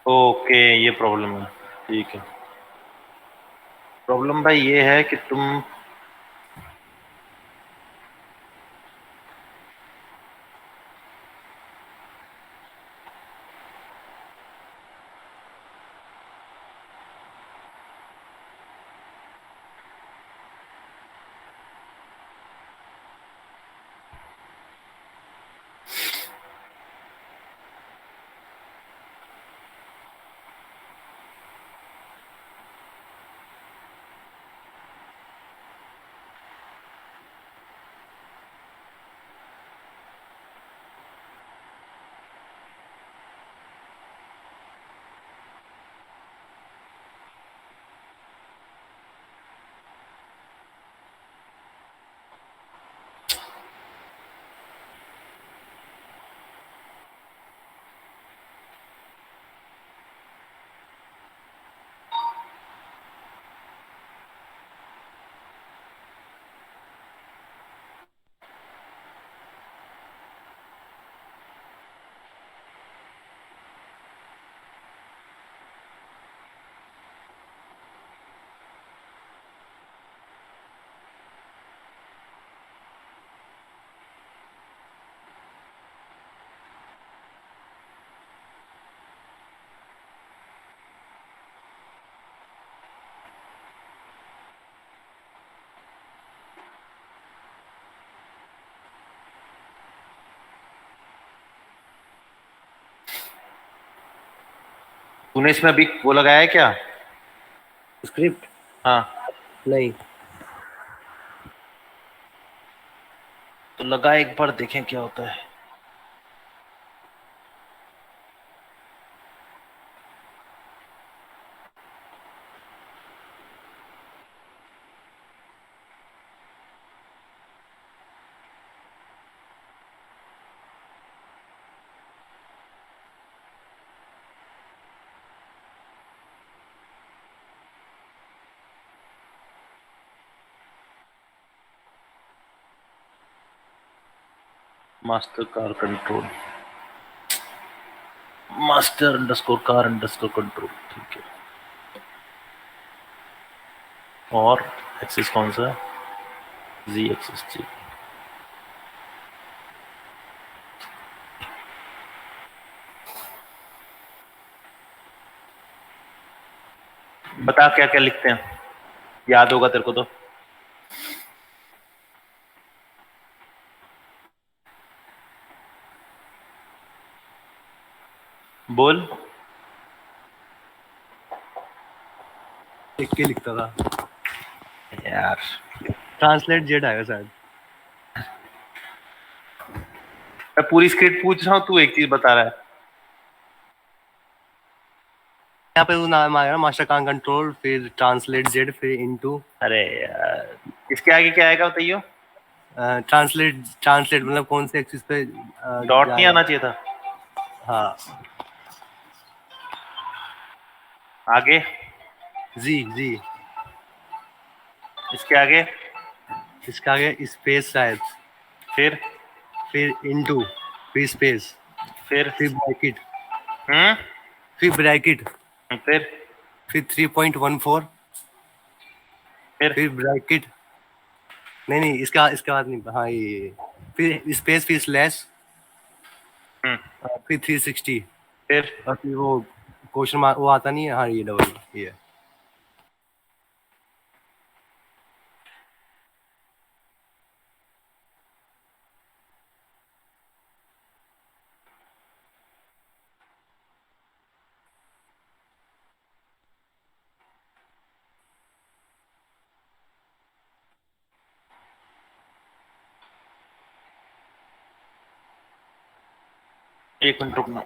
Okay, ये problem है। ठीक है। प्रॉब्लम भाई ये है कि तुम तूने इसमें अभी वो लगाया है क्या? स्क्रिप्ट? हाँ। नहीं। तो लगा, एक बार देखें क्या होता है। Master car control, master underscore car underscore control. ठीक है। और एक्सिस कौन सा है? जी एक्सिस जी। बता क्या क्या लिखते हैं, याद होगा तेरे को तो। बोल। लिख के लिखता था। यार, ट्रांसलेट जेड आएगा शायद। मैं पूरी स्क्रिप्ट पूछ रहा हूँ, तू एक चीज बता रहा है। यहाँ पे वो नाम आएगा ना, मास्टर कान कंट्रोल, फिर ट्रांसलेट जेड, फिर इनटू। अरे यार, इसके आगे क्या आएगा बताइयो। ट्रांसलेट ट्रांसलेट मतलब कौन से एक्सिस पे डॉट नहीं जाएगा। आना चाहिए था। हाँ। आगे। जी जी। इसके आगे। इसका आगे स्पेस शायद। फिर। फिर इनटू, फिर स्पेस, फिर। फिर ब्रैकेट, हम्म। फिर ब्रैकेट, फिर। फिर 3.14, फिर। फिर ब्रैकेट। नहीं नहीं, इसका इसका बाद नहीं। हाँ ये फिर स्पेस, फिर स्लैश, हम्म। फिर 360, फिर। और फिर वो क्वेश्चन मार्क वो आता नहीं है। हाँ ये डबल ये। एक मिनट रुकना।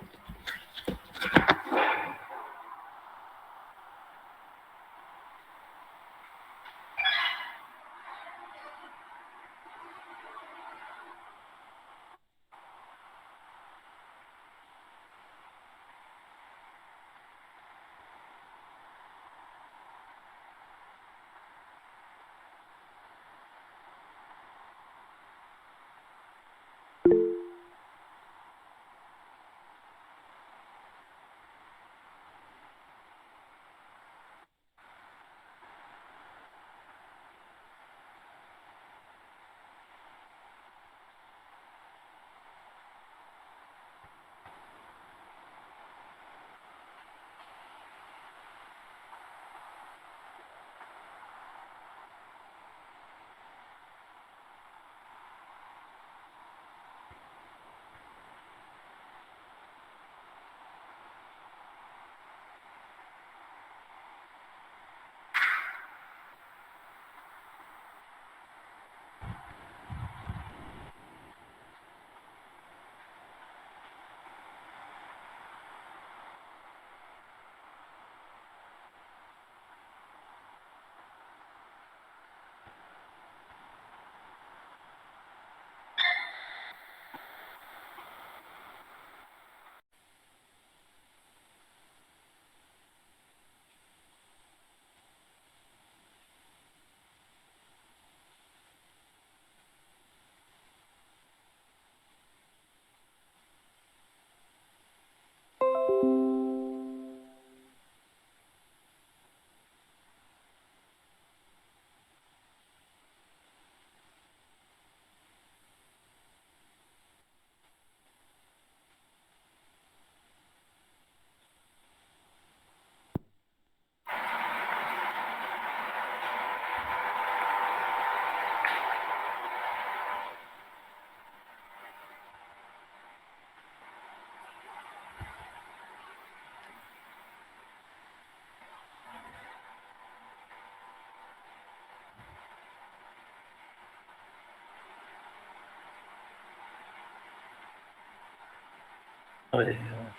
अरे यार,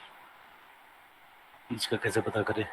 बीच का कैसे पता करे?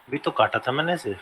अभी तो काटा था मैंने इसे।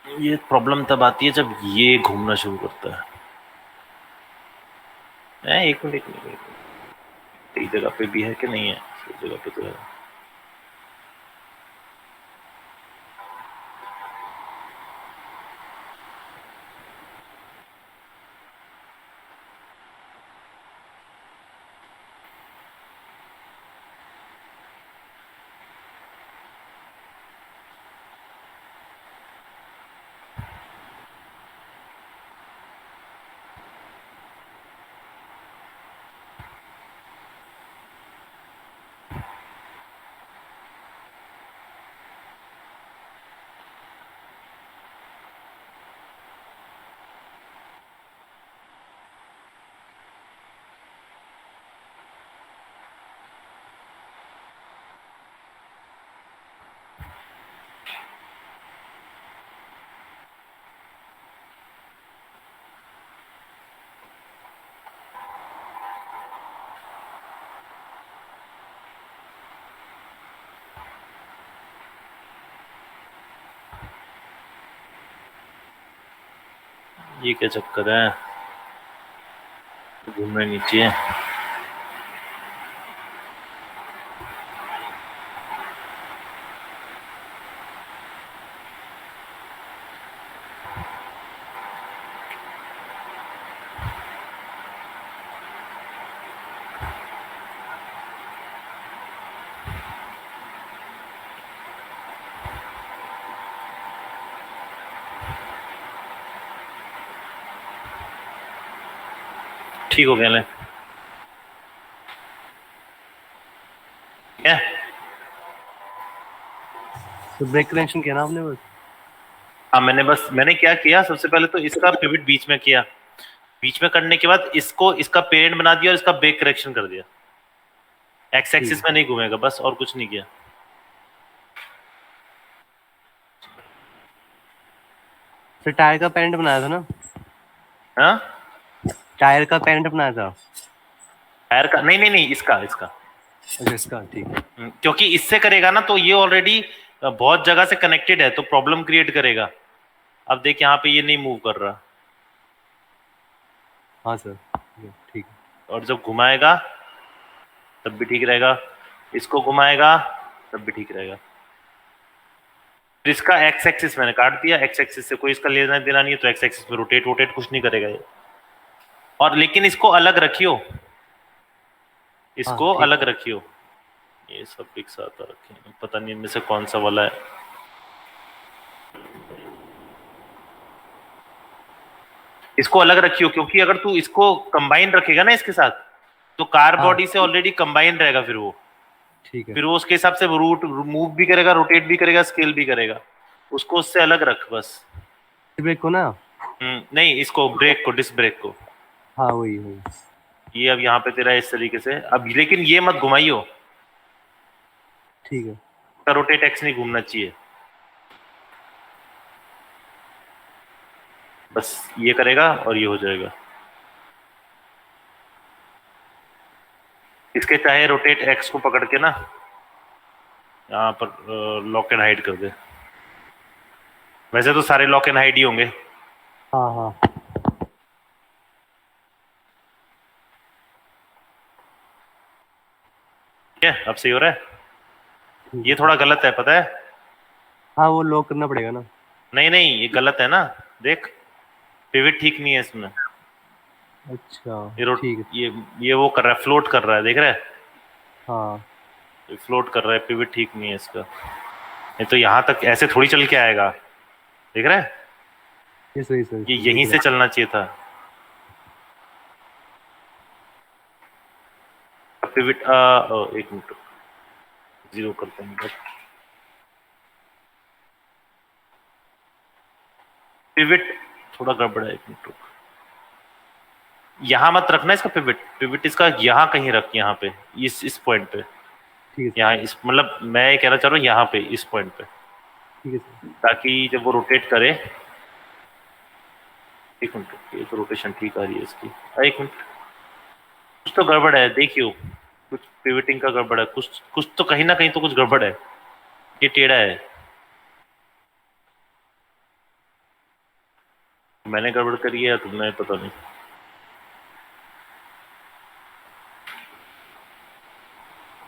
ये प्रॉब्लम तब आती है जब ये घूमना शुरू करता है। एक मिनट एक मिनट, सही जगह पे भी है कि नहीं है? सही जगह पे तो है। ये क्या चक्कर है? घूमना नहीं चाहिए। ठीक हो गया ले। क्या? तो ब्रेक कनेक्शन किया ना आपने बस? हाँ मैंने क्या किया, सबसे पहले तो इसका पिवट बीच में किया। बीच में करने के बाद इसको इसका पेरेंट बना दिया और इसका ब्रेक करेक्शन कर दिया। एक्स एक्सिस में नहीं घूमेगा, बस और कुछ नहीं किया। तो टायर का पेरेंट बनाया था ना? हाँ, टायर का पेरेंट बनाया था। टायर का नहीं नहीं नहीं, इसका इसका। अच्छा इसका, ठीक है। क्योंकि इससे करेगा ना तो ये ऑलरेडी बहुत जगह से कनेक्टेड है, तो प्रॉब्लम क्रिएट करेगा। अब देख यहाँ पे ये नहीं मूव कर रहा, हाँ सर, ठीक है। और जब घुमाएगा तब भी ठीक रहेगा, इसको घुमाएगा तब भी ठीक रहेगा। फिर इसका एक्स एक्सिस मैंने काट दिया, एक्स एक्सिस से कोई इसका लेना देना नहीं है, तो एक्स एक्सिस में रोटेट वोटेट कुछ नहीं करेगा ये। और लेकिन इसको अलग रखियो, इसको ठीक अलग रखियो, ये सब एक साथ रखे, पता नहीं इनमें से कौन सा वाला है। इसको अलग रखियो, क्योंकि अगर तू इसको कंबाइन रखेगा ना इसके साथ, तो कार हाँ। बॉडी से ऑलरेडी कंबाइन रहेगा, फिर वो ठीक है। फिर वो उसके हिसाब से रूट मूव भी करेगा, रोटेट भी करेगा, स्केल भी करेगा, उसको उससे अलग रख बस। ब्रेक को ना। नहीं, इसको ब्रेक को, डिस्क ब्रेक को। हाँ वही वही। ये अब यहाँ पे तेरा इस तरीके से, अब लेकिन ये मत घुमाइयो, ठीक है। रोटेट एक्स नहीं घूमना चाहिए, बस ये करेगा और ये हो जाएगा। इसके चाहे रोटेट एक्स को पकड़ के ना यहाँ पर लॉक एंड हाइड कर दे, वैसे तो सारे लॉक एंड हाइड ही होंगे। हाँ हाँ। ठीक है, अब सही हो रहा है। ये थोड़ा गलत है, पता है? हाँ वो लॉक करना पड़ेगा ना। नहीं नहीं, ये गलत है ना, देख पिवट ठीक नहीं है इसमें। अच्छा ये ठीक है। ये वो कर रहा है, फ्लोट कर रहा है, देख रहा है? हाँ फ्लोट कर रहा है, पिवट ठीक नहीं है इसका। नहीं तो यहाँ तक ऐसे थोड़ी चल के आएगा, देख रहा है? ये सही सही ये यहीं से चलना चाहिए था। पिवट एक मिनट, जीरो करते हैं। पिवट थोड़ा गड़बड़ है, एक मिनट रुक। यहाँ मत रखना इसका पिवट, पिवट इसका यहाँ कहीं रख, यहाँ पे इस पॉइंट पे, ठीक है। यहाँ इस मतलब मैं ये कहना चाह रहा हूँ यहाँ पे इस पॉइंट पे, ठीक है सर। ताकि जब वो रोटेट करे। एक मिनट, ये तो रोटेशन ठीक आ रही है इसकी। एक मिनट, कुछ तो गड़बड़ है, देखियो कुछ पिवटिंग का गड़बड़ है, कुछ कुछ तो कहीं ना कहीं तो कुछ गड़बड़ है, ये टेढ़ा है। मैंने गड़बड़ करी है या तुमने, पता नहीं।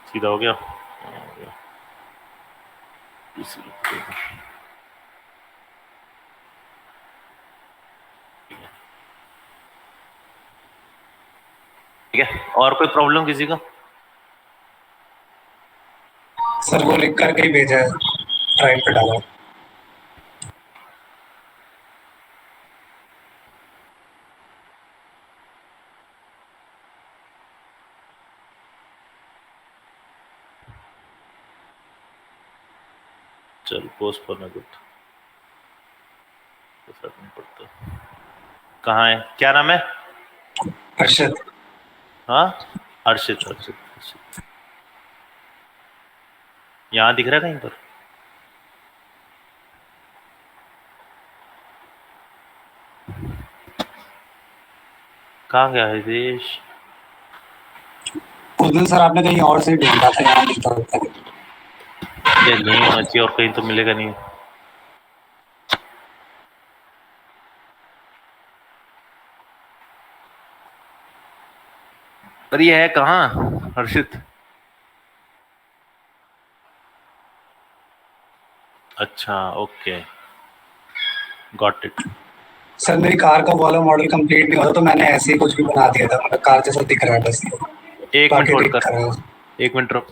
सीधा हो गया, ठीक है। और कोई प्रॉब्लम किसी को? सर वो लिख करके ही भेजा है, ड्राइव पे डाला। चल पोस्ट करना कुछ तो फर्क नहीं पड़ता। कहाँ है, क्या नाम है? अर्शद। हाँ, अर्शित अर्शित अर्शित। यहाँ दिख रहा है कहीं पर? कहाँ गया है देश? उस दिन सर आपने कहीं और से ढूंढा था, यहाँ नहीं था अब तक। ये नहीं होना चाहिए, और कहीं तो मिलेगा नहीं। पर ये है कहाँ हर्षित? अच्छा ओके, गॉट इट। सर मेरी कार का वाला मॉडल कंप्लीट नहीं हो रहा, तो मैंने ऐसे ही कुछ भी बना दिया था, मतलब कार जैसा दिख रहा है बस ये। एक मिनट बाकी होल्ड ठीक कर, कर रहा है। एक मिनट रुक।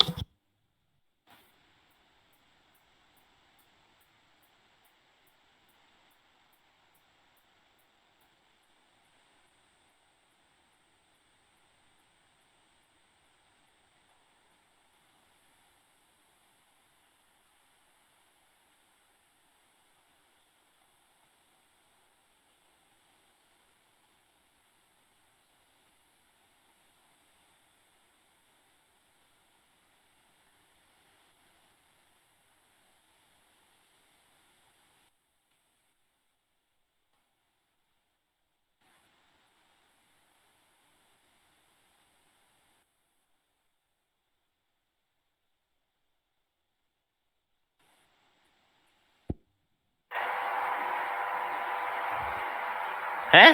है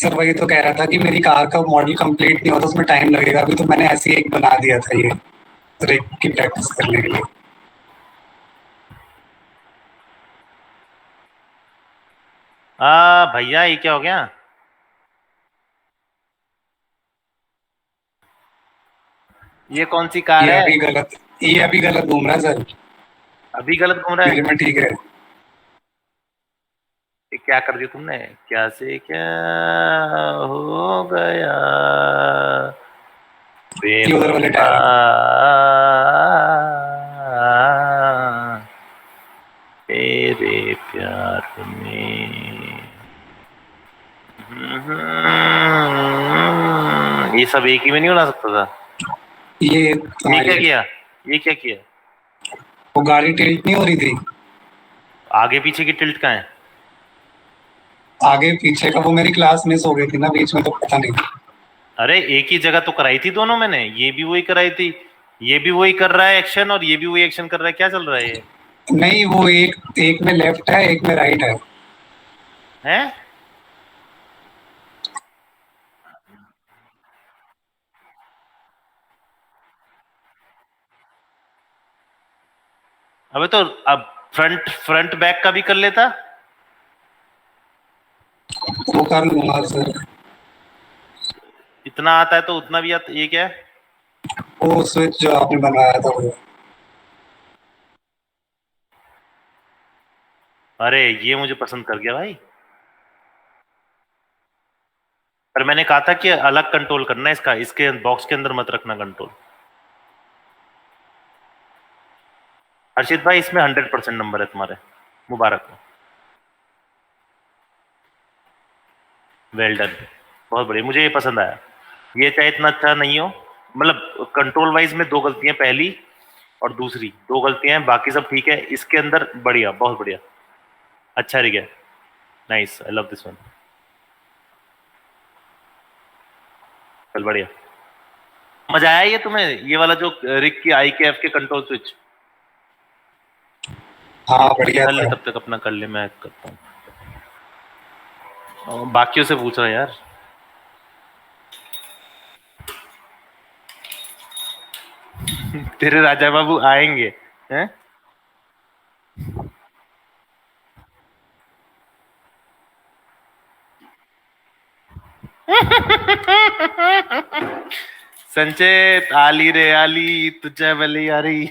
सर वही तो कह रहा था कि मेरी कार का मॉडल कंप्लीट नहीं होता, उसमें टाइम लगेगा। अभी तो मैंने ऐसे ही एक बना दिया था ये ट्रिक की प्रैक्टिस करने के लिए। भैया ये क्या हो गया? ये कौन सी कार ये है? अभी गलत ये अभी गलत घूम रहा है सर। अभी गलत घूम रहा है? मेरे में ठीक है। ये क्या कर दिया तुमने? क्या से क्या हो गया? ये उधर वाले बेवफा, टायर तेरे प्यार में। ये सब एक ही में नहीं बना सकता था? ये ये क्या किया? ये क्या किया? वो गाड़ी टिल्ट नहीं हो रही थी। आगे पीछे की टिल्ट कहाँ है? आगे पीछे का वो मेरी क्लास मिस हो गई थी ना बीच में, तो पता नहीं। अरे एक ही जगह तो कराई थी दोनों मैंने, ये भी वही कराई थी, ये भी वही कर रहा है एक्शन और ये भी वही एक्शन कर रहा है, क्या चल रहा है ये? नहीं, वो एक एक में लेफ्ट है, एक में राइट है। हैं? अबे तो अब फ्रंट फ्रंट बैक का भी कर लेता। वो कर लूंगा सर। इतना आता है तो उतना भी आता, ये क्या है? वो स्विच जो आपने बनवाया था वो। अरे ये मुझे पसंद कर गया भाई। पर मैंने कहा था कि अलग कंट्रोल करना है इसका, इसके बॉक्स के अंदर मत रखना कंट्रोल। हर्षित भाई इसमें 100% नंबर है तुम्हारे, मुबारक हो, वेल डन, बहुत बढ़िया, मुझे ये पसंद आया। ये चाहे इतना अच्छा नहीं हो, मतलब कंट्रोल वाइज में दो गलतियां, पहली और दूसरी दो गलतियां हैं, बाकी सब ठीक है, इसके अंदर बढ़िया, बहुत बढ़िया, अच्छा रह गया, nice, I love this one, चल बढ़िया। मजा आया ये तुम्हें, ये वाला जो रिक की आई के एफ के कंट्रोल स्विच? हाँ बढ़िया कर ले था। तब तक अपना, कर ले, मैं करता हूँ। और बाकियों से पूछ रहा यार। तेरे राजा बाबू आएंगे हैं? संचेत आली रे आली, तुझे बली आ रही।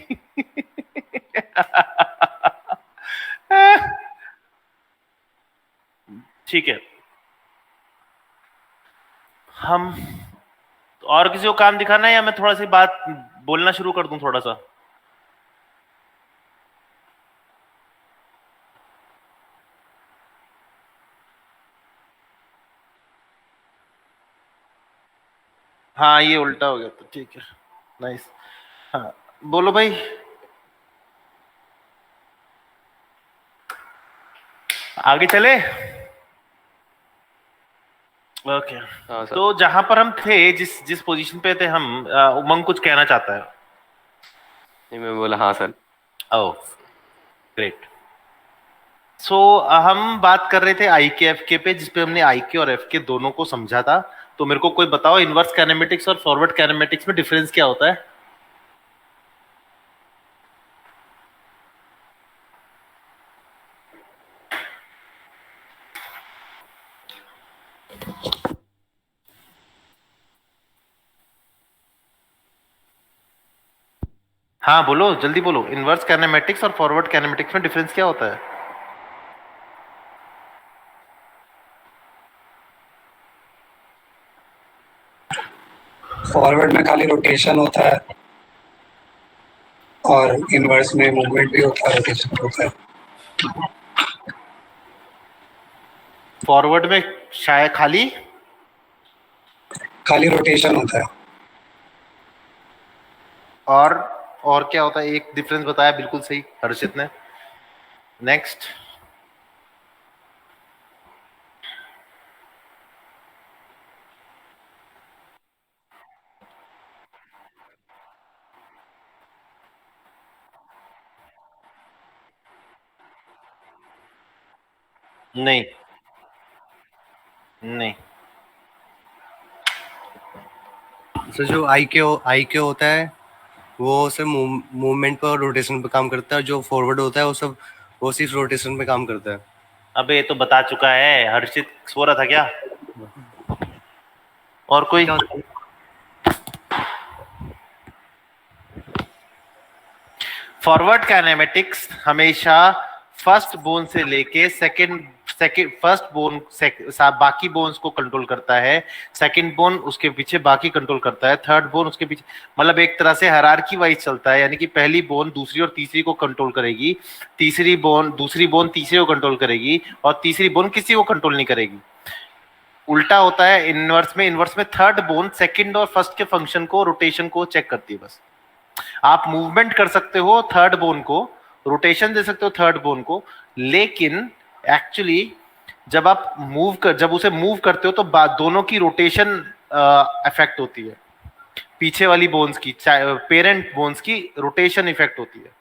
ठीक है, हम और किसी को काम दिखाना है या मैं थोड़ा सी बात बोलना शुरू कर दूं थोड़ा सा? हाँ ये उल्टा हो गया तो ठीक है, नाइस। हाँ बोलो भाई, आगे चले। ओके, हाँ सर। तो जहां पर हम थे, जिस जिस पोजीशन पे थे हम, उमंग कुछ कहना चाहता है। नहीं, मैं बोला हाँ सर। Oh great. सो हम बात कर रहे थे आई के एफ के पे, जिसपे हमने आई के और एफ के दोनों को समझा था। तो मेरे को कोई बताओ, इनवर्स कैनेमेटिक्स और फॉरवर्ड कैनेमेटिक्स में डिफरेंस क्या होता है? हाँ बोलो, जल्दी बोलो, इनवर्स कैनेमेटिक्स और फॉरवर्ड कैनेमेटिक्स में डिफरेंस क्या होता है? फॉरवर्ड में खाली रोटेशन होता है और इनवर्स में मूवमेंट भी होता है, रोटेशन होता है। फॉरवर्ड में शायद खाली, खाली रोटेशन होता है। और और क्या होता है? एक डिफरेंस बताया बिल्कुल सही हर्षित ने। नेक्स्ट। नहीं, नहीं, सर जो आई के होता है वो सिर्फ मूवमेंट पर और रोटेशन पे काम करता है, जो फॉरवर्ड होता है वो सिर्फ रोटेशन पे काम करता है। अबे ये तो बता चुका है, हर्षित सो रहा था क्या? और कोई? क्या होता है? फॉरवर्ड काइनेमेटिक्स हमेशा फर्स्ट बोन से लेके सेकंड सेकंड फर्स्ट बोन बाकी बोन्स को कंट्रोल करता है, सेकंड बोन उसके पीछे बाकी कंट्रोल करता है, थर्ड बोन उसके पीछे, मतलब एक तरह से हायरार्की वाइज चलता है, यानी कि पहली बोन दूसरी और तीसरी को कंट्रोल करेगी, तीसरी बोन दूसरी बोन तीसरी को कंट्रोल करेगी, और तीसरी बोन किसी को कंट्रोल नहीं करेगी। उल्टा होता है इनवर्स में थर्ड बोन सेकंड और फर्स्ट के फंक्शन को, रोटेशन को चेक करती है बस। आप मूवमेंट कर सकते हो थर्ड बोन को, रोटेशन दे सकते हो थर्ड बोन को, लेकिन एक्चुअली जब उसे मूव करते हो तो दोनों की रोटेशन इफेक्ट होती है, पीछे वाली बोन्स की, पेरेंट बोन्स की रोटेशन इफेक्ट होती है।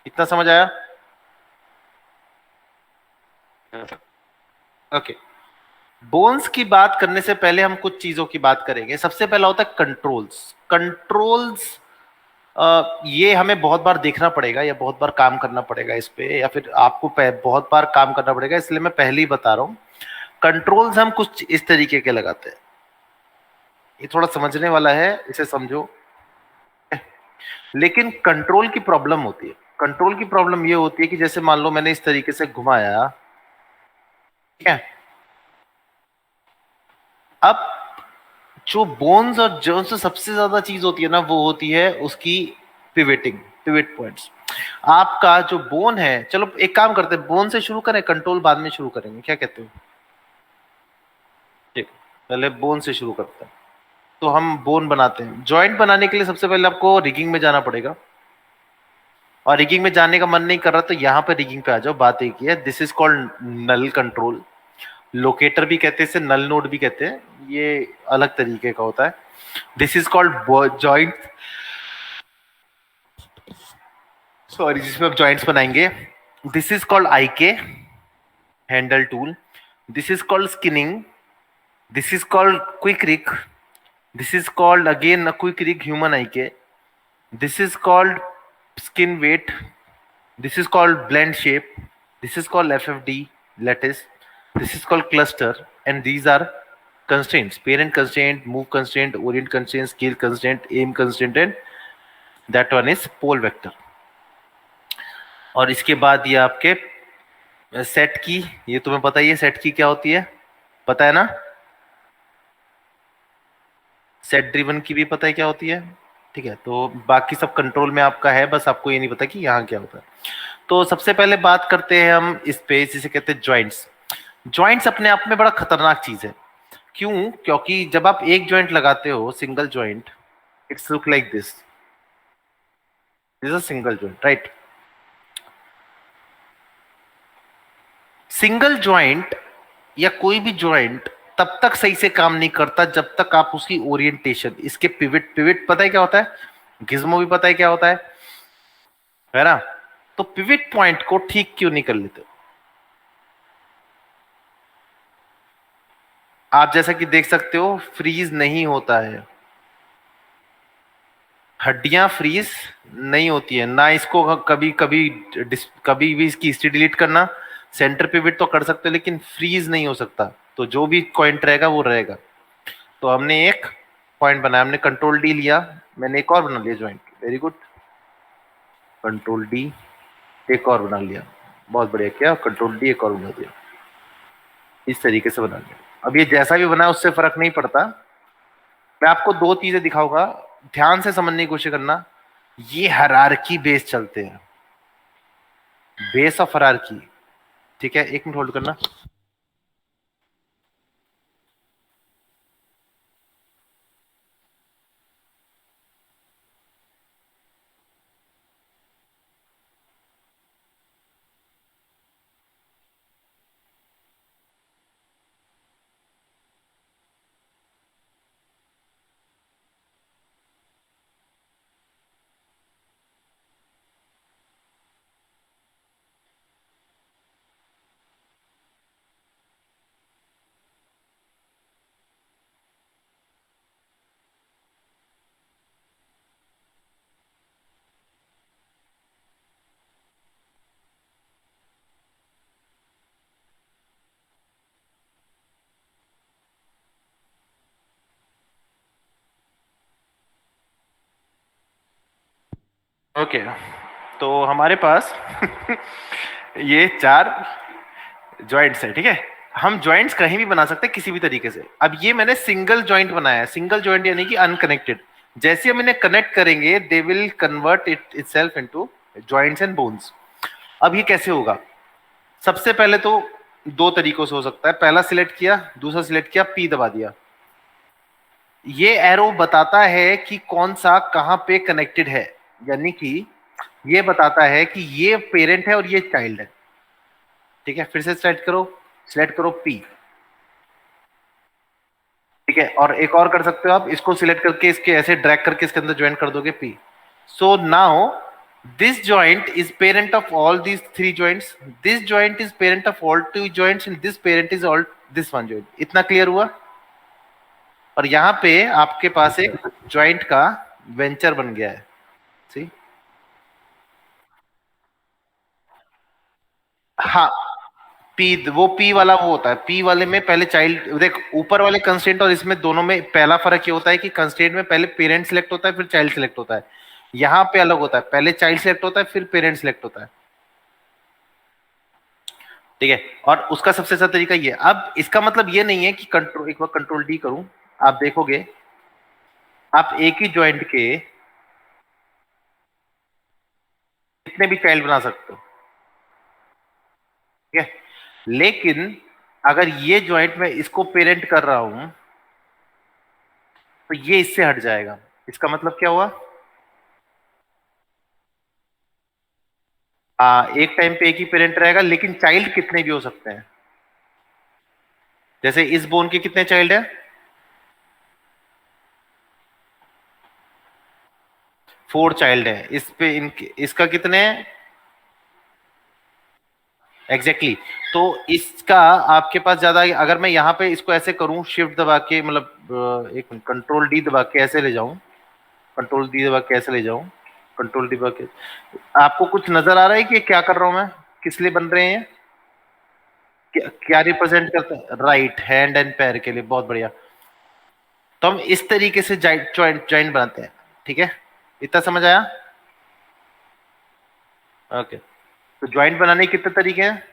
इतना समझ आया? हाँ सर। ओके। बोन्स की बात करने से पहले हम कुछ चीजों की बात करेंगे। सबसे पहला होता है कंट्रोल्स। ये हमें बहुत बार देखना पड़ेगा या बहुत बार काम करना पड़ेगा इस पे, या फिर आपको बहुत बार काम करना पड़ेगा, इसलिए मैं पहले ही बता रहा हूं। कंट्रोल्स हम कुछ इस तरीके के लगाते हैं, ये थोड़ा समझने वाला है, इसे समझो। लेकिन कंट्रोल की प्रॉब्लम होती है। कंट्रोल की प्रॉब्लम ये होती है कि जैसे मान लो मैंने इस तरीके से घुमाया, ठीक है, अब जो बोन्स और जर्म्स से सबसे ज्यादा चीज होती है ना, वो होती है उसकी पिवेट पॉइंट्स। आपका जो बोन है, चलो एक काम करते हैं, बोन से शुरू करें, कंट्रोल बाद में शुरू करेंगे, क्या कहते हो? ठीक, पहले बोन से शुरू करते हैं। तो हम बोन बनाते हैं। जॉइंट बनाने के लिए सबसे पहले आपको रिगिंग में जाना पड़ेगा, और रिगिंग में जाने का मन नहीं कर रहा तो यहाँ पे रिगिंग पे आ जाओ। बात एक ही है, this is called null control. Locator भी कहते हैं इसे, नल नोड भी कहते हैं, ये अलग तरीके का होता है। This is called joint, sorry, जिसमें आप जॉइंट्स बनाएंगे। This is called I K handle tool. This is called skinning. This is called quick rig. This is called again quick rig human I K. This is called skin weight. This is called blend shape. This is called FFD lattice. This is called cluster, and these are constraints: parent constraint, move constraint, orient constraint, scale constraint, aim constraint, and that one is pole vector. और इसके बाद ये आपके set की, ये तुम्हें पता ही है सेट की क्या होती है, पता है ना? सेट ड्रिवन की भी पता है क्या होती है, ठीक है। तो बाकी सब कंट्रोल में आपका है, बस आपको ये नहीं पता कि यहाँ क्या होता है। तो सबसे पहले बात करते हैं हम स्पेस, जिसे कहते हैं जॉइंट्स। जॉइंट्स अपने आप में बड़ा खतरनाक चीज है। क्यों? क्योंकि जब आप एक जॉइंट लगाते हो, single joint, it's look like this is a single joint, right? Single joint या कोई भी जॉइंट तब तक सही से काम नहीं करता जब तक आप उसकी ओरिएंटेशन, इसके पिविट पता है क्या होता है, गिज्मो भी पता है क्या होता है ना? तो पिविट पॉइंट को ठीक क्यों नहीं कर लेते? आप जैसा कि देख सकते हो, फ्रीज नहीं होता है, हड्डियां फ्रीज नहीं होती है ना। इसको कभी कभी कभी भी इसकी हिस्ट्री डिलीट करना, सेंटर पिविट तो कर सकते हो, लेकिन फ्रीज नहीं हो सकता। तो जो भी पॉइंट रहेगा वो रहेगा। तो हमने एक पॉइंट बनाया, हमने कंट्रोल डी लिया, मैंने एक और बना लिया joint, very good, control D, एक और बना लिया, बहुत बढ़िया किया, कंट्रोल डी एक और बना दिया, इस तरीके से बना लिया। अब ये जैसा भी बना उससे फर्क नहीं पड़ता। मैं आपको दो चीजें दिखाऊंगा, ध्यान से समझने की कोशिश करना। ये हायरार्की बेस चलते हैं, बेस ऑफ हायरार्की, ठीक है? एक मिनट होल्ड करना। ओके, तो हमारे पास ये 4 जॉइंट्स है, ठीक है। हम जॉइंट्स कहीं भी बना सकते हैं किसी भी तरीके से। अब ये मैंने सिंगल जॉइंट बनाया है, सिंगल जॉइंट यानी कि अनकनेक्टेड। जैसे हम इन्हें कनेक्ट करेंगे they will convert it itself into joints and bones. अब ये कैसे होगा? सबसे पहले तो 2 तरीकों से हो सकता है। पहला सिलेक्ट किया, दूसरा सिलेक्ट किया, पी दबा दिया। ये एरो बताता है कि कौन सा कहां पे कनेक्टेड है, यानी कि ये बताता है कि ये पेरेंट है और ये चाइल्ड है, ठीक है। फिर से सिलेक्ट करो पी, ठीक है। और एक और कर सकते हो आप, इसको सिलेक्ट करके इसके ऐसे ड्रैग करके इसके अंदर ज्वाइन कर दोगे P. So now this joint is parent of all these 3 joints, this joint is parent of all 2 joints and this parent is all this 1 joint. इतना क्लियर हुआ? और यहाँ पे आपके पास एक जॉइंट का वेंचर बन गया है। सी, हाँ, पी, वो पी वाला वो होता है। पी वाले में पहले चाइल्ड, देख ऊपर वाले कंस्ट्रेंट और इसमें दोनों में पहला फर्क ये होता है कि कंस्ट्रेंट में पहले पेरेंट सिलेक्ट होता है फिर चाइल्ड सिलेक्ट होता है। यहाँ पे अलग होता है, पहले चाइल्ड सिलेक्ट होता है फिर पेरेंट सिलेक्ट होता है, ठीक है। और उसका सबसे अच्छा तरीका ये। अब इसका मतलब ये नहीं है कि कंट्रोल, एक बार कंट्रोल डी करूं, आप देखोगे आप एक ही ज्वाइंट के कितने भी चाइल्ड बना सकते हो, ठीक है। लेकिन अगर ये ज्वाइंट में इसको पेरेंट कर रहा हूं तो ये इससे हट जाएगा। इसका मतलब क्या हुआ? एक टाइम पे एक ही पेरेंट रहेगा लेकिन चाइल्ड कितने भी हो सकते हैं। जैसे इस बोन के कितने चाइल्ड है? 4 चाइल्ड है। इस पे इसका कितने हैं? एग्जैक्टली तो इसका आपके पास ज्यादा, अगर मैं यहाँ पे इसको ऐसे करूं शिफ्ट दबा के, मतलब एक कंट्रोल डी दबा के ऐसे ले जाऊं, कंट्रोल डी दबा के ऐसे ले जाऊं, कंट्रोल डी दबा के, आपको कुछ नजर आ रहा है कि क्या कर रहा हूं मैं? किस लिए बन रहे हैं? क्या रिप्रेजेंट करते हैं? राइट हैंड एंड पैर के लिए। बहुत बढ़िया। तो हम इस तरीके से जॉइंट बनाते हैं, ठीक है। इतना समझ आया? ओके, तो जॉइंट बनाने के कितने तरीके हैं?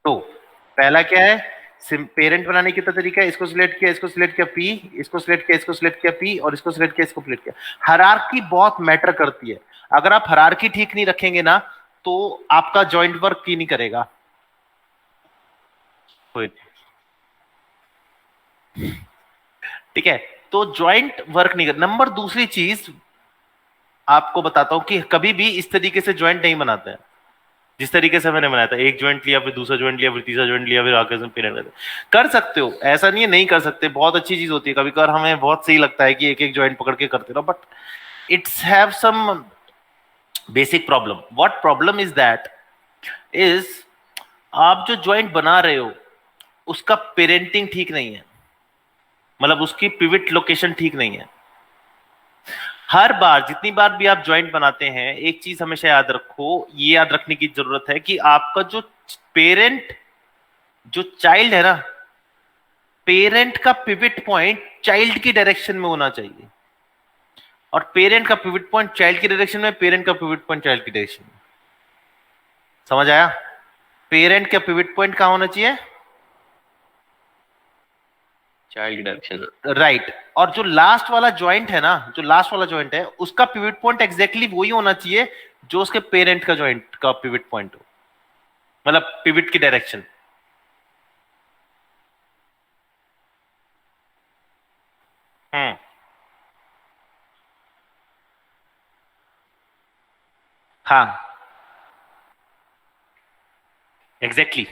तो पहला क्या है? पेरेंट बनाने की कितना तरीका है? इसको सिलेक्ट किया, इसको सिलेक्ट किया पी, इसको सिलेक्ट किया, इसको सिलेक्ट किया पी, और इसको सिलेक्ट किया, इसको सिलेक्ट किया। हायरार्की बहुत मैटर करती है। अगर आप हायरार्की ठीक नहीं रखेंगे ना तो आपका जॉइंट वर्क ही नहीं करेगा। ठीक है, तो जॉइंट वर्क नहीं कर। नंबर दूसरी चीज आपको बताता हूं कि कभी भी इस तरीके से जॉइंट नहीं बनाते हैं जिस तरीके से मैंने बनाया था। एक जॉइंट लिया, फिर दूसरा जॉइंट लिया, फिर तीसरा जॉइंट लिया, फिर आगे से पेरेंट करते। कर सकते हो, ऐसा नहीं है नहीं कर सकते, बहुत अच्छी चीज होती है। कभी कभार हमें बहुत सही लगता है कि एक एक जॉइंट पकड़ के करते रहो, but it's have some basic problem. What problem is that is, आप जो जॉइंट बना रहे हो उसका पेरेंटिंग ठीक नहीं है, मतलब उसकी पिवट लोकेशन ठीक नहीं है। हर बार जितनी बार भी आप जॉइंट बनाते हैं एक चीज हमेशा याद रखो, ये याद रखने की जरूरत है कि आपका जो पेरेंट, जो चाइल्ड है ना, पेरेंट का पिवट पॉइंट चाइल्ड की डायरेक्शन में होना चाहिए, और पेरेंट का पिवट पॉइंट चाइल्ड की डायरेक्शन में, पेरेंट का पिवट पॉइंट चाइल्ड की डायरेक्शन में। समझ आया? पेरेंट का पिवट पॉइंट कहां होना चाहिए? Child direction. राइट। और जो लास्ट वाला जॉइंट है ना, जो लास्ट वाला जॉइंट है उसका पिवट पॉइंट एग्जैक्टली वही होना चाहिए जो उसके पेरेंट का जॉइंट का पिवट पॉइंट हो, मतलब पिवट की डायरेक्शन। हम्म, हाँ, एग्जैक्टली,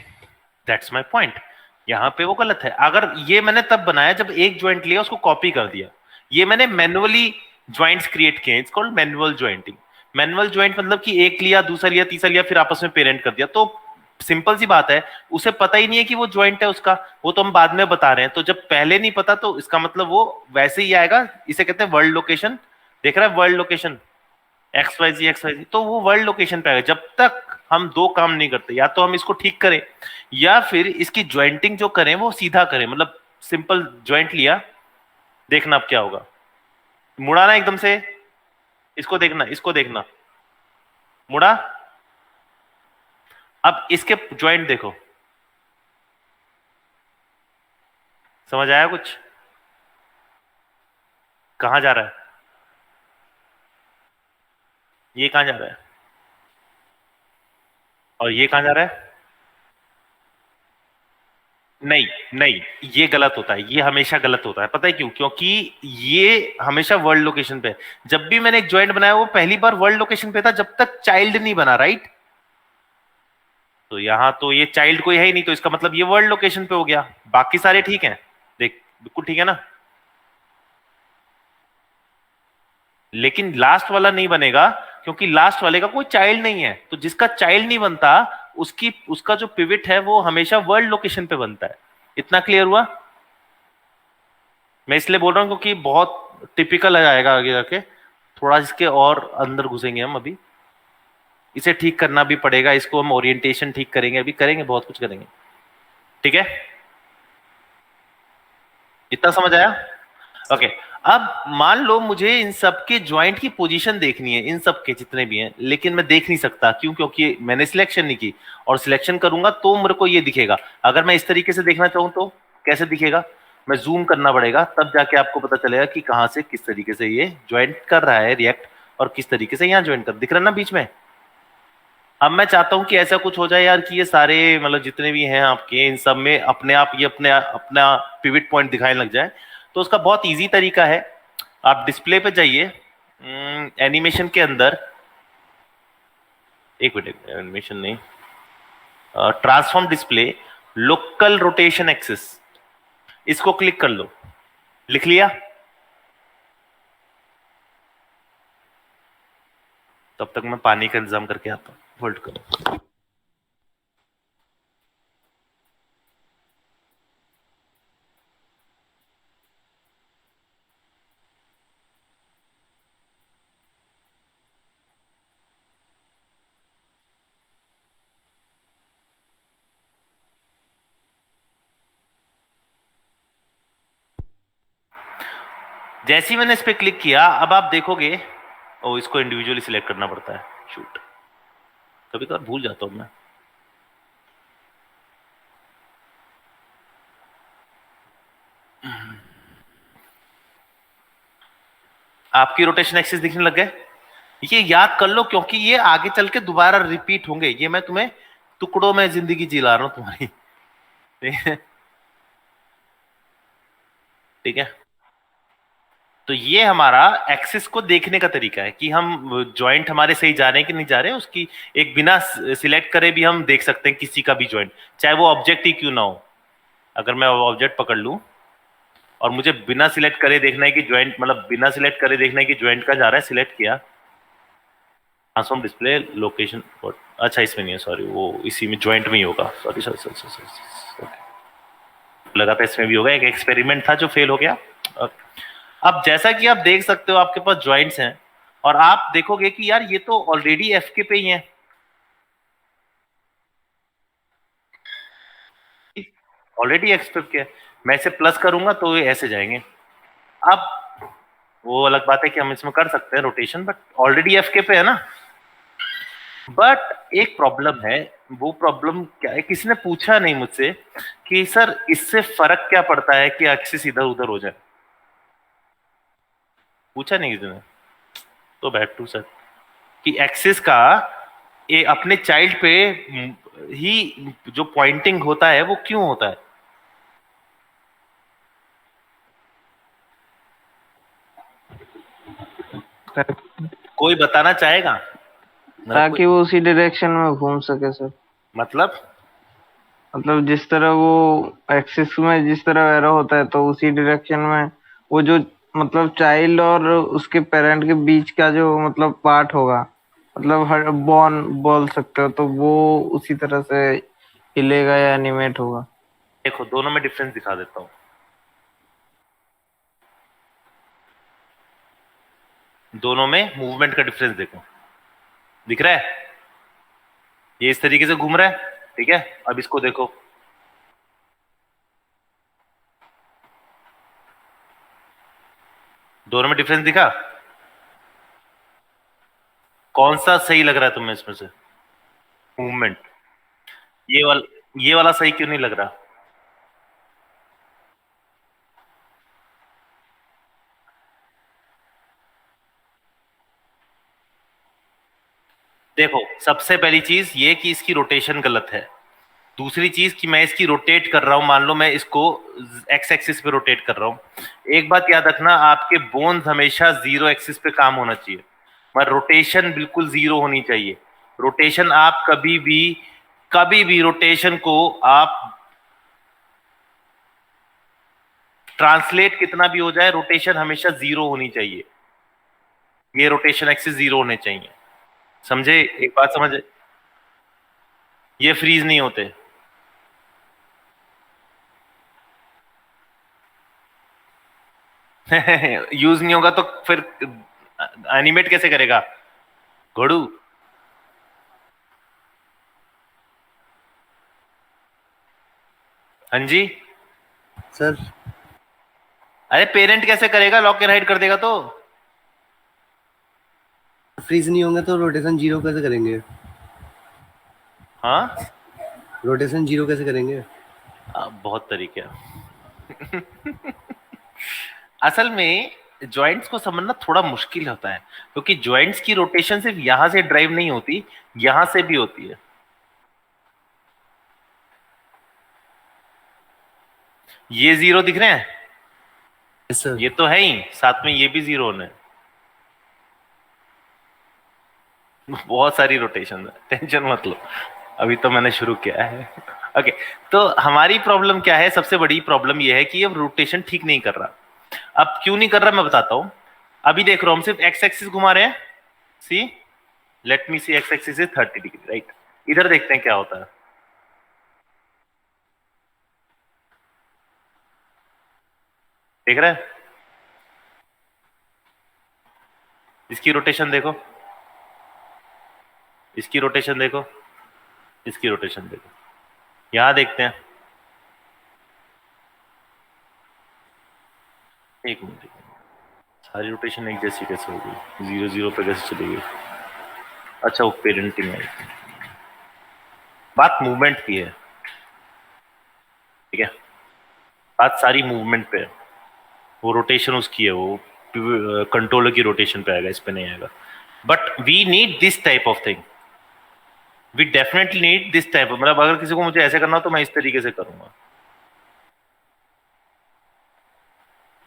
दैट्स माय पॉइंट। यहां पे वो गलत है। अगर ये मैंने तब बनाया जब एक ज्वाइंट लिया उसको कॉपी कर दिया। ये मैंने मैनुअली ज्वाइंट्स क्रिएट किए, it's called manual jointing. Manual joint मतलब कि एक लिया, दूसरा लिया, तीसरा लिया, फिर आपस में पेरेंट कर दिया। तो सिंपल सी बात है, उसे पता ही नहीं है कि वो ज्वाइंट है उसका, वो तो हम बाद में बता रहे हैं। तो जब पहले नहीं पता तो इसका मतलब वो वैसे ही आएगा। इसे कहते हैं वर्ल्ड लोकेशन। देख रहा है वर्ल्ड लोकेशन, एक्स वाई जी, एक्स वाई जी, तो वो वर्ल्ड लोकेशन पे आएगा। जब तक हम 2 काम नहीं करते, या तो हम इसको ठीक करें या फिर इसकी ज्वाइंटिंग जो करें वो सीधा करें, मतलब सिंपल ज्वाइंट लिया, देखना अब क्या होगा। मुड़ा ना एकदम से, इसको देखना, इसको देखना, मुड़ा। अब इसके ज्वाइंट देखो, समझ आया कुछ? कहां जा रहा है ये, कहां जा रहा है, और ये कहां जा रहा है? नहीं नहीं, ये गलत होता है, ये हमेशा गलत होता है। पता है क्यों? क्योंकि ये हमेशा वर्ल्ड लोकेशन पे है। जब भी मैंने एक ज्वाइंट बनाया वो पहली बार वर्ल्ड लोकेशन पे था जब तक चाइल्ड नहीं बना, राइट? तो यहां तो ये चाइल्ड कोई है ही नहीं, तो इसका मतलब ये वर्ल्ड लोकेशन पे हो गया। बाकी सारे ठीक हैं, देख बिल्कुल ठीक है ना। लेकिन लास्ट वाला नहीं बनेगा क्योंकि लास्ट वाले का कोई चाइल्ड नहीं है। तो जिसका चाइल्ड नहीं बनता उसका जो पिवट है वो हमेशा वर्ल्ड लोकेशन पे बनता है। इतना क्लियर हुआ? मैं इसलिए बोल रहा हूं क्योंकि बहुत टिपिकल आएगा आगे जाके, थोड़ा इसके और अंदर घुसेंगे हम अभी। इसे ठीक करना भी पड़ेगा, इसको हम ओरिएंटेशन ठीक करेंगे, अभी करेंगे, बहुत कुछ करेंगे। ठीक है, इतना समझ आया? ओके। अब मान लो मुझे इन सब के ज्वाइंट की पोजीशन देखनी है, इन सब के जितने भी हैं, लेकिन मैं देख नहीं सकता। क्यों? क्योंकि मैंने सिलेक्शन नहीं की, और सिलेक्शन करूंगा तो मेरे को ये दिखेगा। अगर मैं इस तरीके से देखना चाहूं तो कैसे दिखेगा? मैं जूम करना पड़ेगा, तब जाके आपको पता चलेगा कि कहां से किस तरीके से ये ज्वाइंट कर रहा है रिएक्ट, और किस तरीके से यहाँ ज्वाइंट कर, दिख रहा है ना बीच में। अब मैं चाहता हूं कि ऐसा कुछ हो जाए यार कि ये सारे मतलब जितने भी हैं आपके, इन सब में अपने आप ये अपने अपना पिवट पॉइंट दिखाने लग जाए। तो उसका बहुत इजी तरीका है, आप डिस्प्ले पे जाइए, एनिमेशन के अंदर, एक मिनट, एनिमेशन नहीं, transform display, local rotation axis, इसको क्लिक कर लो। लिख लिया? तब तक मैं पानी का इंतजाम करके आता हूँ, होल्ड करो। जैसे ही मैंने इस पे क्लिक किया, अब आप देखोगे, ओ इसको इंडिविजुअली सिलेक्ट करना पड़ता है, शूट, कभी कभार भूल जाता हूं मैं। आपकी रोटेशन एक्सिस दिखने लग गए? ये याद कर लो क्योंकि ये आगे चल के दोबारा रिपीट होंगे। ये मैं तुम्हें टुकड़ों में जिंदगी जिला रहा हूं तुम्हारी। ठीक है, तो ये हमारा एक्सिस को देखने का तरीका है कि हम जॉइंट हमारे सही जा रहे हैं कि नहीं जा रहे हैं, उसकी एक बिना सिलेक्ट करे भी हम देख सकते हैं किसी का भी जॉइंट, चाहे वो ऑब्जेक्ट ही क्यों ना हो। अगर मैं ऑब्जेक्ट पकड़ लूं और मुझे बिना सिलेक्ट करे देखना है कि जॉइंट, मतलब बिना सिलेक्ट करे देखना है कि जॉइंट का जा रहा है, सिलेक्ट किया, ट्रांसफॉर्म डिस्प्ले लोकेशन, अच्छा इसमें नहीं है, सॉरी, वो इसी में जॉइंट में ही होगा, सॉरी सॉरी सॉरी सॉरी, लगा था इसमें भी होगा, एक एक्सपेरिमेंट था जो फेल हो गया। अब जैसा कि आप देख सकते हो आपके पास जॉइंट्स हैं, और आप देखोगे कि यार ये तो ऑलरेडी एफ के पे ही है, ऑलरेडी एक्स पे है। मैं इसे प्लस करूंगा तो ये ऐसे जाएंगे। अब वो अलग बात है कि हम इसमें कर सकते हैं रोटेशन, बट ऑलरेडी एफ के पे है ना। बट एक प्रॉब्लम है, वो प्रॉब्लम क्या है, किसी ने पूछा नहीं मुझसे कि सर इससे फर्क क्या पड़ता है कि एक्सिस इधर उधर हो जाए, पूछा नहीं किसी ने। तो बैक टू सर कि एक्सिस का ये अपने चाइल्ड पे ही जो पॉइंटिंग होता है वो क्यों होता है? कोई बताना चाहेगा? ताकि वो उसी डायरेक्शन में घूम सके सर। मतलब जिस तरह वो एक्सिस में जिस तरह एरो होता है तो उसी डायरेक्शन में वो जो चाइल्ड और उसके पेरेंट के बीच का जो पार्ट होगा, हर बॉन बोल सकते हो, तो वो उसी तरह से हिलेगा या एनिमेट होगा। देखो दोनों में डिफरेंस दिखा देता हूं, दोनों में मूवमेंट का डिफरेंस देखो, दिख रहा है? ये इस तरीके से घूम रहा है, ठीक है। अब इसको देखो, दोनों में डिफरेंस दिखा? कौन सा सही लग रहा है तुम्हें इसमें से मूवमेंट? ये वाला सही क्यों नहीं लग रहा? देखो, सबसे पहली चीज ये कि इसकी रोटेशन गलत है। दूसरी चीज कि मैं इसकी रोटेट कर रहा हूं, मान लो मैं इसको एक्स एक्सिस पे रोटेट कर रहा हूं। एक बात याद रखना, आपके बोन्स हमेशा जीरो एक्सिस पे काम होना चाहिए, मगर रोटेशन बिल्कुल जीरो होनी चाहिए। रोटेशन आप कभी भी रोटेशन को आप ट्रांसलेट कितना भी हो जाए, रोटेशन हमेशा जीरो होनी चाहिए। ये रोटेशन एक्सिस जीरो होने चाहिए, समझे? एक बात समझे, ये फ्रीज नहीं होते। यूज नहीं होगा तो फिर एनिमेट कैसे करेगा घोड़ू? हाँ जी। सर अरे पेरेंट कैसे करेगा? लॉक एंड हाइड कर देगा तो। फ्रीज नहीं होंगे तो रोटेशन जीरो कैसे करेंगे? हाँ, रोटेशन जीरो कैसे करेंगे? बहुत तरीके हैं। असल में जॉइंट्स को समझना थोड़ा मुश्किल होता है, क्योंकि जॉइंट्स की रोटेशन सिर्फ यहां से ड्राइव नहीं होती, यहां से भी होती है। ये जीरो दिख रहे हैं? Yes sir. ये तो है ही, साथ में ये भी जीरो होना है। बहुत सारी रोटेशन है, टेंशन मत लो, अभी तो मैंने शुरू किया है। ओके, तो हमारी प्रॉब्लम क्या है? सबसे बड़ी प्रॉब्लम ये है कि ये रोटेशन ठीक नहीं कर रहा। अब क्यों नहीं कर रहा मैं बताता हूं। अभी देख रहा हूं हम सिर्फ एक्स एक्सिस घुमा रहे हैं। See, let me see, x axis is 30 degree, right? इधर देखते हैं क्या होता है। देख रहे हैं? इसकी रोटेशन देखो, इसकी रोटेशन देखो, इसकी रोटेशन देखो। यहां देखते हैं, एक मिनट, सारी रोटेशन एक जैसी कैसे हो गई? जीरो जीरो पे कैसे चली गई? अच्छा, वो पेरेंटिंग है, बात मूवमेंट की है, ठीक है? बात सारी मूवमेंट पे है। वो रोटेशन उसकी है, वो कंट्रोलर की रोटेशन पे आएगा, इस पे नहीं आएगा। But we need this type of thing, we definitely need this type. मतलब अगर किसी को मुझे ऐसे करना हो तो मैं इस तरीके से करूंगा,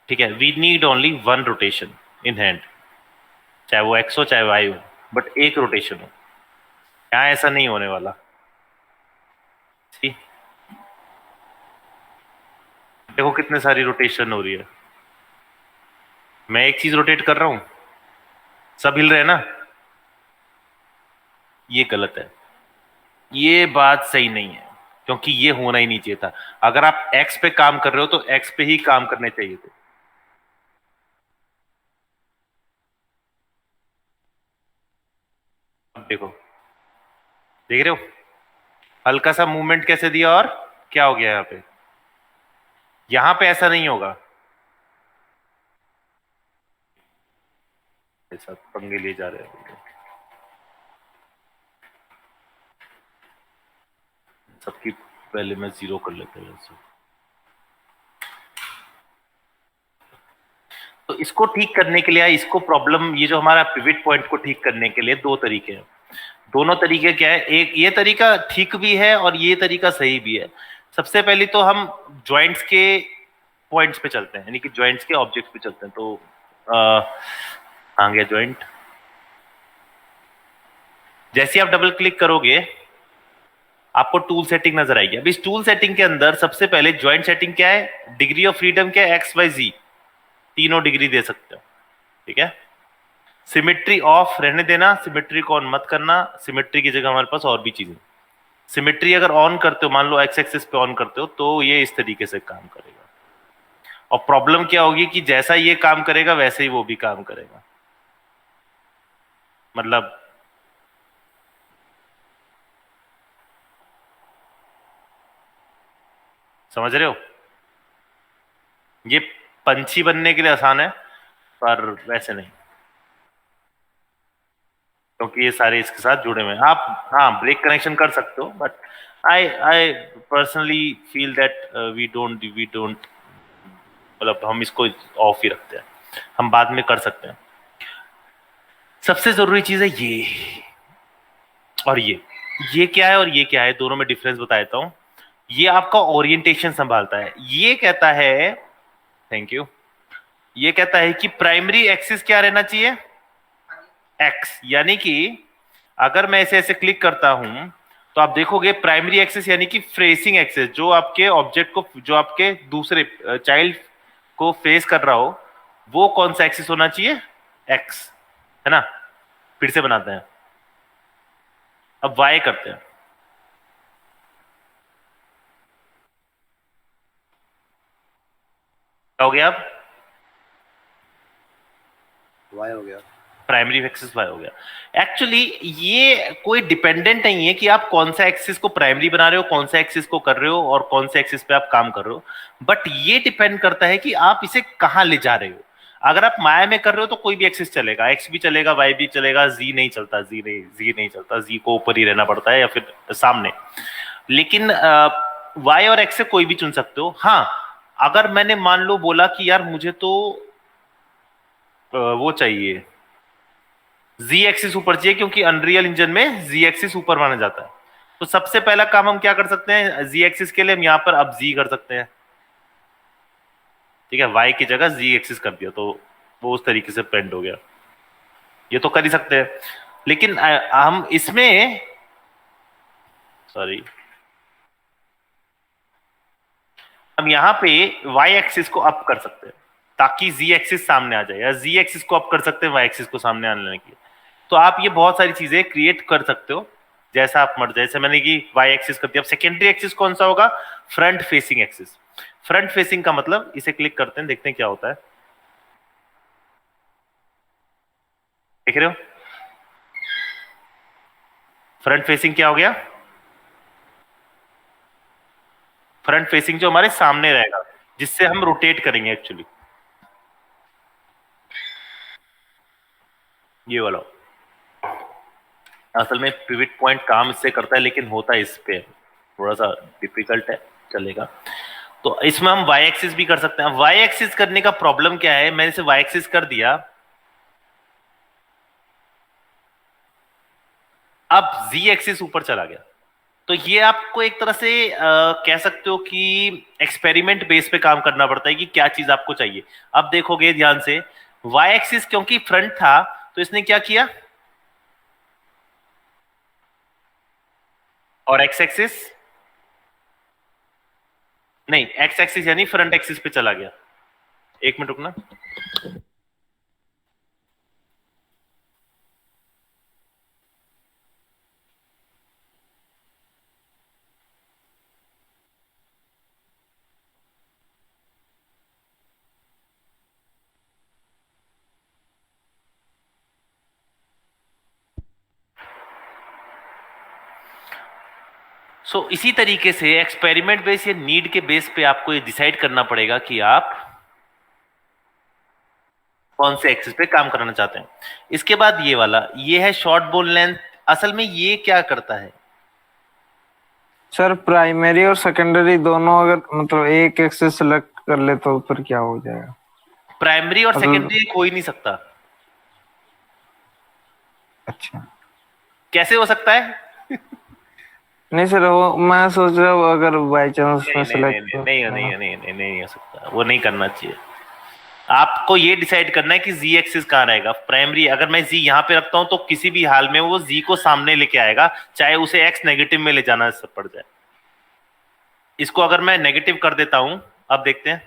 ठीक है? We need only one rotation in hand, चाहे वो एक्स हो चाहे वाई हो, बट एक रोटेशन हो। यहाँ ऐसा नहीं होने वाला। ठीक, देखो कितने सारी रोटेशन हो रही है। मैं एक चीज रोटेट कर रहा हूं, सब हिल रहे हैं ना? ये गलत है, ये बात सही नहीं है, क्योंकि ये होना ही नहीं चाहिए था। अगर आप एक्स पे काम कर रहे हो तो एक्स पे ही काम करने चाहिए थे। अब देखो, देख रहे हो हल्का सा मूवमेंट कैसे दिया, और क्या हो गया? यहां पे ऐसा नहीं होगा। ऐसा पंगे लिए जा रहे हैं, सबकी पहले मैं जीरो कर लेता हूं ऐसे। तो इसको ठीक करने के लिए, इसको प्रॉब्लम, ये जो हमारा पिवट पॉइंट को ठीक करने के लिए दो तरीके हैं। दोनों तरीके क्या है? एक ये तरीका ठीक भी है और ये तरीका सही भी है। सबसे पहले तो हम जॉइंट्स के पॉइंट्स पे चलते हैं, यानी कि जॉइंट्स के ऑब्जेक्ट्स पे चलते हैं। तो कहाँ गया जॉइंट? जैसे आप डबल क्लिक करोगे आपको टूल सेटिंग नजर आएगी। अब इस टूल सेटिंग के अंदर सबसे पहले जॉइंट सेटिंग क्या है, डिग्री ऑफ फ्रीडम क्या है, एक्स वाई जी, तीनों डिग्री दे सकते हो, ठीक है? सिमेट्री ऑफ रहने देना, सिमेट्री को ऑन मत करना। सिमेट्री की जगह हमारे पास और भी चीजें। सिमेट्री अगर ऑन करते हो, मान लो एक्स एक्सिस पे ऑन करते हो, तो ये इस तरीके से काम करेगा। और प्रॉब्लम क्या होगी कि जैसा ये काम करेगा वैसे ही वो भी काम करेगा। मतलब समझ रहे हो? ये पंछी बनने के लिए आसान है, पर वैसे नहीं, क्योंकि ये सारे इसके साथ जुड़े हुए हैं। आप हाँ ब्रेक कनेक्शन कर सकते हो, but I personally feel that we don't मतलब हम इसको ऑफ ही रखते हैं, हम बाद में कर सकते हैं। सबसे जरूरी चीज है ये और ये क्या है और ये क्या है, दोनों में डिफरेंस बता देता हूं। ये आपका ओरिएंटेशन संभालता है। ये कहता है, थैंक यू, ये कहता है कि प्राइमरी एक्सिस क्या रहना चाहिए, एक्स। यानी कि अगर मैं ऐसे ऐसे क्लिक करता हूं तो आप देखोगे प्राइमरी एक्सिस यानी कि फेसिंग एक्सिस, जो आपके ऑब्जेक्ट को, जो आपके दूसरे चाइल्ड को फेस कर रहा हो, वो कौन सा एक्सिस होना चाहिए, एक्स, है ना। फिर से बनाते हैं, अब वाई करते हैं। क्या हो गया, अब वाई हो गया, प्राइमरी एक्सिस वाई हो गया। एक्चुअली ये कोई डिपेंडेंट नहीं है कि आप कौन सा एक्सिस को प्राइमरी बना रहे हो, कौन सा एक्सिस को कर रहे हो और कौन सा एक्सिस पे आप काम कर रहे हो, बट ये डिपेंड करता है कि आप इसे कहां ले जा रहे हो। अगर आप माया में कर रहे हो तो कोई भी एक्सिस चलेगा, एक्स भी चलेगा, वाई भी चलेगा, जी नहीं चलता, जी नहीं चलता, जी को ऊपर ही रहना पड़ता है या फिर सामने। लेकिन वाई और एक्स से कोई भी चुन सकते हो। हाँ, अगर मैंने मान लो बोला कि यार मुझे तो वो चाहिए, जी एक्सिस ऊपर चाहिए, क्योंकि अनरियल इंजन में जी एक्सिस ऊपर माना जाता है, तो सबसे पहला काम हम क्या कर सकते हैं, जी एक्सिस के लिए हम यहां पर अब जी कर सकते हैं, ठीक है। वाई की जगह जी एक्सिस कर दिया तो वो उस तरीके से प्रिंट हो गया, ये तो कर ही सकते हैं। लेकिन हम इसमें सॉरी, हम यहां पे वाई एक्सिस को अप कर सकते हैं ताकि जी एक्सिस सामने आ जाए, या जी एक्सिस को अप कर सकते हैं वाई एक्सिस को सामने आने के लिए। तो आप ये बहुत सारी चीजें क्रिएट कर सकते हो जैसा आप मर्जी। जैसे मैंने कि वाई एक्सिस कर दिया, अब सेकेंडरी एक्सिस कौन सा होगा, front facing axis. Front facing का मतलब, इसे क्लिक करते हैं, देखते हैं क्या होता है, देख रहे हो फ्रंट फेसिंग क्या हो गया, फ्रंट फेसिंग जो हमारे सामने रहेगा, जिससे हम रोटेट करेंगे एक्चुअली, ये वाला। असल में पिवट पॉइंट काम इससे करता है, लेकिन होता है इस पे थोड़ा सा डिफिकल्ट है, चलेगा। तो इसमें हम वाई एक्सिस भी कर सकते हैं। वाई एक्सिस करने का प्रॉब्लम क्या है, मैंने इसे वाई एक्सिस कर दिया, अब जी एक्सिस ऊपर चला गया, तो ये आपको एक तरह से कह सकते हो कि एक्सपेरिमेंट बेस पे काम करना पड़ता है कि क्या चीज आपको चाहिए। अब देखोगे ध्यान से, वाई एक्सिस क्योंकि फ्रंट था तो इसने क्या किया, और एक्स एक्सिस नहीं, एक्स एक्सिस यानी फ्रंट एक्सिस पे चला गया। एक मिनट रुकना, इसी तरीके से एक्सपेरिमेंट बेस या नीड के बेस पे आपको ये डिसाइड करना पड़ेगा कि आप कौन से एक्सिस पे काम करना चाहते हैं। इसके बाद ये वाला, ये है शॉर्ट बोल लेंथ। असल में ये क्या करता है सर, प्राइमरी और सेकेंडरी दोनों अगर मतलब एक एक्सिस सेलेक्ट कर ले तो फिर क्या हो जाएगा, प्राइमरी और सेकेंडरी एक हो ही नहीं सकता। अच्छा कैसे हो सकता है नहीं सर, वो मैं सोच रहा हूँ अगर बाई चांस में नहीं सेलेक्ट नहीं हो सकता, वो नहीं करना चाहिए। आपको ये डिसाइड करना है कि जी एक्सिस कहाँ रहेगा। प्राइमरी अगर मैं जी यहाँ पे रखता हूं तो किसी भी हाल में वो जी को सामने लेके आएगा, चाहे उसे एक्स नेगेटिव में ले जाना पड़ जाए। इसको अगर मैं नेगेटिव कर देता हूं, अब देखते हैं,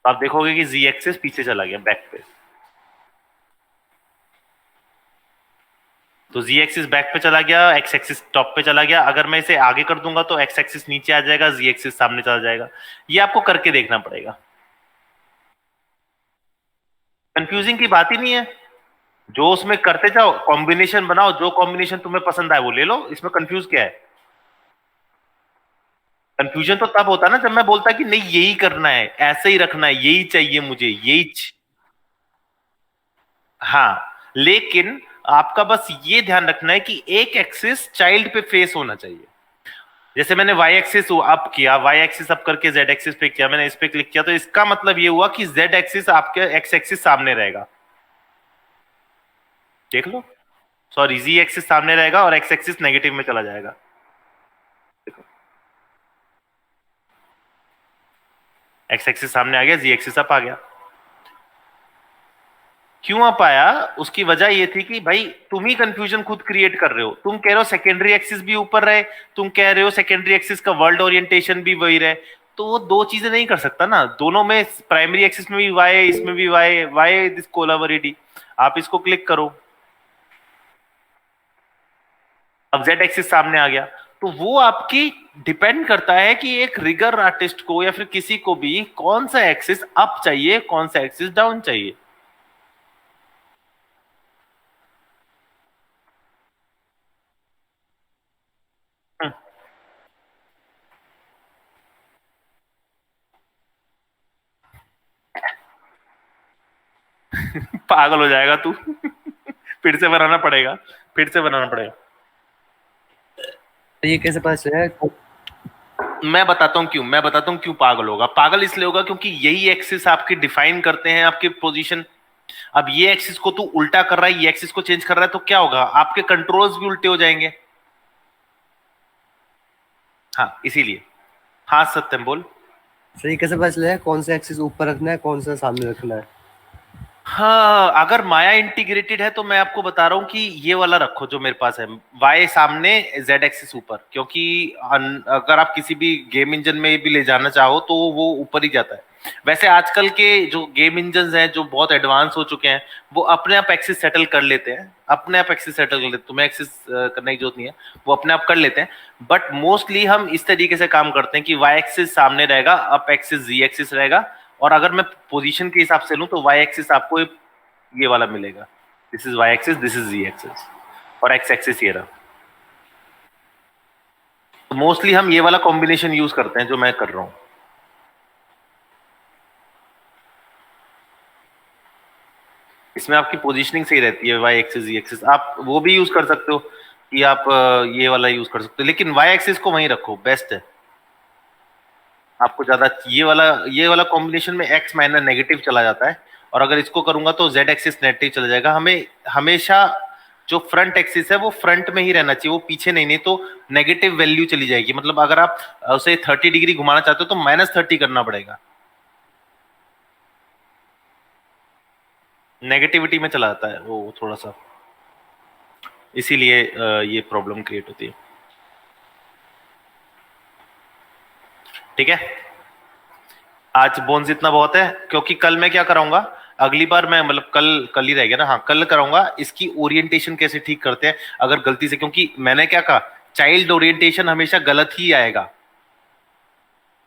आप देखोगे कि जी एक्सिस पीछे चला गया, बैक पे। तो जी एक्सिस बैक पे चला गया, एक्स एक्सिस टॉप पे चला गया। अगर मैं इसे आगे कर दूंगा तो एक्स एक्सिस नीचे आ जाएगा, जी एक्सिस सामने चला जाएगा। ये आपको करके देखना पड़ेगा, कंफ्यूजिंग की बात ही नहीं है। जो उसमें करते जाओ, कॉम्बिनेशन बनाओ, जो कॉम्बिनेशन तुम्हें पसंद आए वो ले लो, इसमें कंफ्यूज क्या है। कंफ्यूजन तो तब होता है ना जब मैं बोलता कि नहीं यही करना है, ऐसे ही रखना है, यही चाहिए मुझे, यही हाँ, लेकिन आपका बस ये ध्यान रखना है कि एक एक्सिस चाइल्ड पे फेस होना चाहिए। जैसे मैंने y एक्सिस अप किया, y एक्सिस अप करके z एक्सिस पे किया, मैंने इस पे क्लिक किया, तो इसका मतलब ये हुआ कि z एक्सिस आपके x एक्सिस सामने रहेगा। देख लो, सॉरी, z एक्सिस सामने रहेगा और x एक्सिस नेगेटिव में चला जाएगा। देखो, x एक्सिस सामने आ गया, z एक्सिस अप आ गया। क्यों अप आया? उसकी वजह ये थी कि भाई तुम ही कंफ्यूजन खुद क्रिएट कर रहे हो। तुम कह रहे हो सेकेंडरी एक्सिस भी ऊपर रहे, तुम कह रहे हो सेकेंडरी एक्सिस का वर्ल्ड ओरिएंटेशन भी वही रहे, तो वो दो चीजें नहीं कर सकता ना। दोनों में, प्राइमरी एक्सिस में भी y है, इसमें भी y है, y दिस कोलावरिटी। आप इसको क्लिक करो, अब z एक्सिस सामने आ गया। तो वो आपकी डिपेंड करता है कि एक रिगर आर्टिस्ट को या फिर किसी को भी कौन सा एक्सिस अप चाहिए, कौन सा एक्सिस डाउन चाहिए। पागल हो जाएगा तू। फिर से बनाना पड़ेगा, फिर से बनाना पड़ेगा। तो ये कैसे पता चलेगा? मैं बताता हूँ क्यों पागल होगा। पागल इसलिए होगा क्योंकि यही एक्सिस आपके डिफाइन करते हैं आपके पोजीशन। अब ये एक्सिस को तू उल्टा कर रहा है, ये एक्सिस को चेंज कर रहा है, तो क्या होगा? आपके कंट्रोल्स भी उल्टे हो जाएंगे। हाँ, इसीलिए। हाँ सत्यम बोल। सर ये कैसे पता चलेगा कौन सा एक्सिस ऊपर रखना है, कौन सा सामने रखना है? हाँ, अगर माया इंटीग्रेटेड है तो मैं आपको बता रहा हूँ कि ये वाला रखो जो मेरे पास है, y सामने z एक्सिस ऊपर, क्योंकि अगर आप किसी भी गेम इंजन में भी ले जाना चाहो तो वो ऊपर ही जाता है। वैसे आजकल के जो गेम इंजन हैं जो बहुत एडवांस हो चुके हैं, वो अपने आप एक्सिस सेटल कर लेते हैं, अपने आप एक्सिस सेटल कर लेते हैं, तुम्हें एक्सिस करने की जरूरत नहीं है, वो अपने आप कर लेते हैं। बट मोस्टली हम इस तरीके से काम करते हैं कि y एक्सिस सामने रहेगा, अप एक्सिस z एक्सिस रहेगा, और अगर मैं पोजीशन के हिसाब से लूं तो y एक्सिस आपको ये वाला मिलेगा, this is y axis, this is z axis, और x एक्सिस ये रहा। तो मोस्टली हम ये वाला कॉम्बिनेशन यूज करते हैं जो मैं कर रहा हूं। इसमें आपकी पोजीशनिंग सही रहती है, y एक्सिस z एक्सिस। आप वो भी यूज कर सकते हो कि आप ये वाला यूज कर सकते हो, लेकिन y एक्सिस को वहीं रखो, बेस्ट है आपको ज्यादा। ये वाला कॉम्बिनेशन में x माइनर नेगेटिव चला जाता है, और अगर इसको करूंगा तो z एक्सिस नेगेटिव चला जाएगा। हमें हमेशा जो फ्रंट एक्सिस है वो फ्रंट में ही रहना चाहिए, वो पीछे नहीं तो नेगेटिव वैल्यू चली जाएगी। मतलब अगर आप उसे 30 डिग्री घुमाना चाहते हो तो -30 करना पड़ेगा, नेगेटिविटी में चला जाता है वो थोड़ा सा, इसीलिए ये प्रॉब्लम क्रिएट होती है। ठीक है, आज बोन्स इतना बहुत है, क्योंकि कल मैं क्या कराऊंगा, अगली बार मैं, मतलब कल ही रह गया ना, हाँ कल कराऊंगा इसकी ओरिएंटेशन कैसे ठीक करते हैं अगर गलती से, क्योंकि मैंने क्या कहा, चाइल्ड ओरिएंटेशन हमेशा गलत ही आएगा।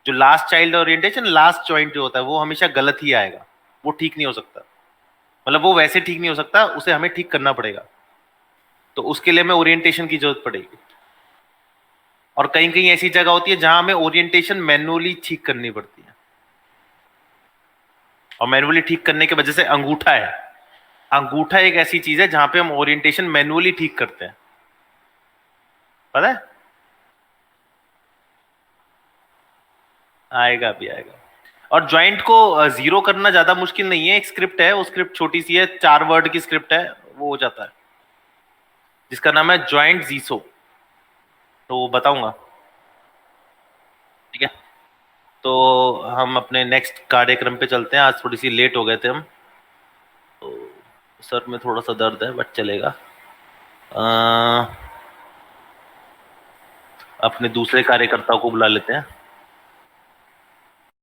जो last child orientation, last joint जो होता है वो हमेशा गलत ही आएगा, वो ठीक नहीं हो सकता। मतलब वो वैसे ठीक नहीं हो सकता, उसे हमें ठीक करना पड़ेगा, तो उसके लिए हमें ओरिएंटेशन की जरूरत पड़ेगी। और कहीं कहीं ऐसी जगह होती है जहां हमें ओरिएंटेशन मैनुअली ठीक करनी पड़ती है, और मैनुअली ठीक करने की वजह से अंगूठा है, अंगूठा एक ऐसी चीज है जहां पे हम ओरिएंटेशन मैनुअली ठीक करते हैं, पता है? आएगा भी आएगा। और ज्वाइंट को जीरो करना ज्यादा मुश्किल नहीं है, एक स्क्रिप्ट है, वो स्क्रिप्ट छोटी सी है, 4 वर्ड की स्क्रिप्ट है, वो हो जाता है, जिसका नाम है ज्वाइंट जीसो, तो बताऊंगा। ठीक है, तो हम अपने नेक्स्ट कार्यक्रम पे चलते हैं। आज थोड़ी सी लेट हो गए थे हम, तो सर में थोड़ा सा दर्द है, बट चलेगा। अपने दूसरे कार्यकर्ताओं को बुला लेते हैं।